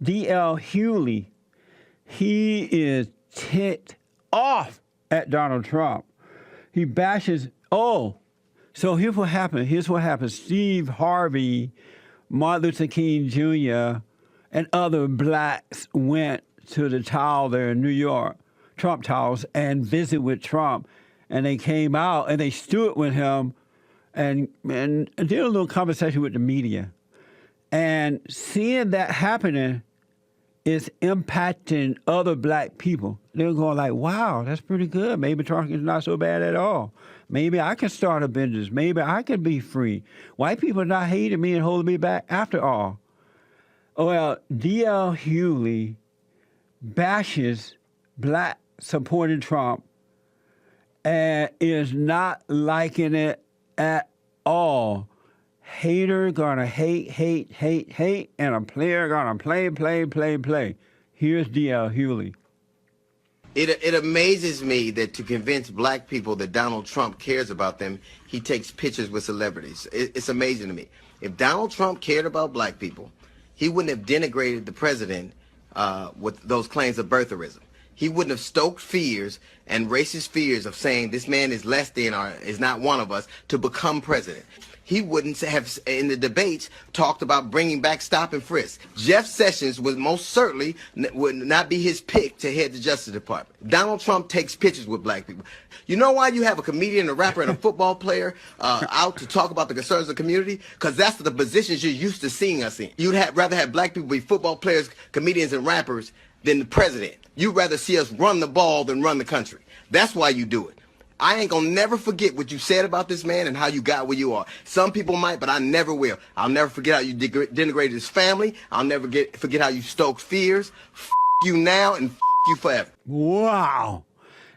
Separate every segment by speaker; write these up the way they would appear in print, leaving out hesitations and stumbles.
Speaker 1: D.L. Hughley, he is ticked off at Donald Trump. He bashes, so here's what happened. Steve Harvey, Martin Luther King Jr., and other blacks went to the tower there in New York, Trump Towers, and visited with Trump. And they came out and they stood with him and did a little conversation with the media. And seeing that happening is impacting other black people. They're going like, wow, that's pretty good. Maybe Trump is not so bad at all. Maybe I can start a business. Maybe I can be free. White people are not hating me and holding me back after all. Well, D.L. Hughley bashes black supporting Trump and is not liking it at all. Hater gonna hate, and a player gonna play. Here's D.L. Hughley.
Speaker 2: It amazes me that to convince black people that Donald Trump cares about them, he takes pictures with celebrities. It's amazing to me. If Donald Trump cared about black people, he wouldn't have denigrated the president with those claims of birtherism. He wouldn't have stoked fears and racist fears of saying this man is less than or is not one of us to become president. He wouldn't have, in the debates, talked about bringing back Stop-and-frisk. Jeff Sessions would most certainly would not be his pick to head the Justice Department. Donald Trump takes pictures with black people. You know why you have a comedian, a rapper, and a football player out to talk about the concerns of the community? Because that's the positions you're used to seeing us in. You'd rather have black people be football players, comedians, and rappers than the president. You'd rather see us run the ball than run the country. That's why you do it. I ain't gonna never forget what you said about this man and how you got where you are. Some people might, but I never will. I'll never forget how you denigrated his family. I'll never forget how you stoked fears. F you now and f you forever.
Speaker 1: Wow.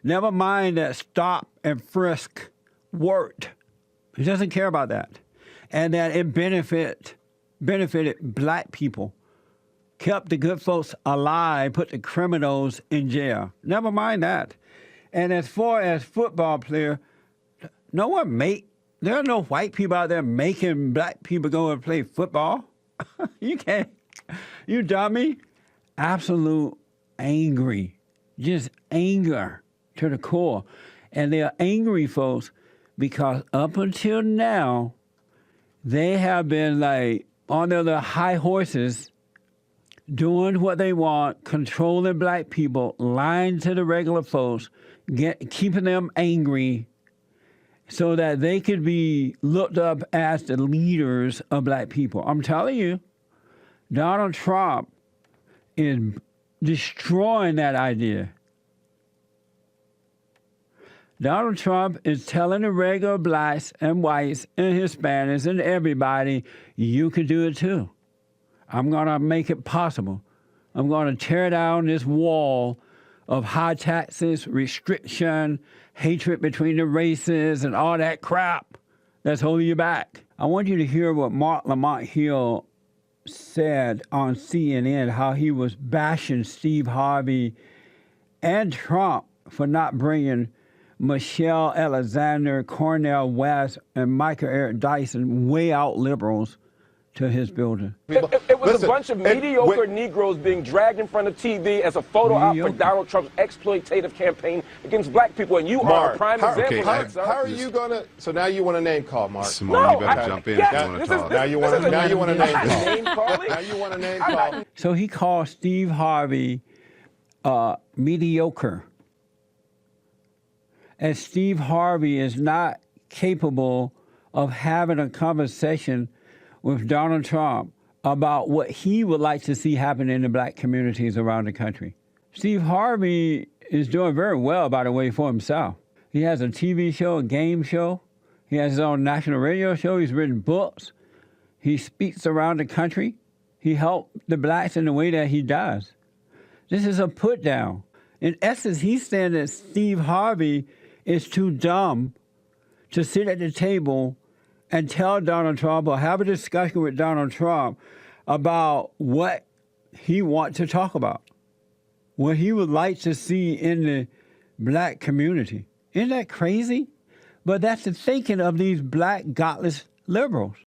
Speaker 1: Never mind that stop and frisk worked. He doesn't care about that. And that it benefited black people. Kept the good folks alive, put the criminals in jail. Never mind that. And as far as football player, there are no white people out there making black people go and play football. You can't. You dummy. Absolute angry. Just anger to the core. And they are angry folks because up until now, they have been like on their high horses doing what they want, controlling black people, lying to the regular folks, keeping them angry so that they could be looked up as the leaders of black people. I'm telling you, Donald Trump is destroying that idea. Donald Trump is telling the regular blacks and whites and Hispanics and everybody, you can do it too. I'm going to make it possible. I'm going to tear down this wall of high taxes, restriction, hatred between the races, and all that crap that's holding you back. I want you to hear what Marc Lamont Hill said on CNN, how he was bashing Steve Harvey and Trump for not bringing Michelle Alexander, Cornel West, and Michael Eric Dyson, way out liberals, to his building.
Speaker 3: It was a bunch of mediocre Negroes being dragged in front of TV as a photo op for Donald Trump's exploitative campaign against black people, and you are a prime example.
Speaker 4: How are you going to? So now you want a name call, Mark?
Speaker 5: Simone, you better jump in if you want to talk.
Speaker 4: Now you want a name call. Now you want a name call.
Speaker 1: So he called Steve Harvey mediocre. And Steve Harvey is not capable of having a conversation with Donald Trump about what he would like to see happen in the black communities around the country. Steve Harvey is doing very well, by the way, for himself. He has a TV show, a game show. He has his own national radio show. He's written books. He speaks around the country. He helped the blacks in the way that he does. This is a put down. In essence, he's saying that Steve Harvey is too dumb to sit at the table and tell Donald Trump or have a discussion with Donald Trump about what he wants to talk about, what he would like to see in the black community. Isn't that crazy? But that's the thinking of these black godless liberals.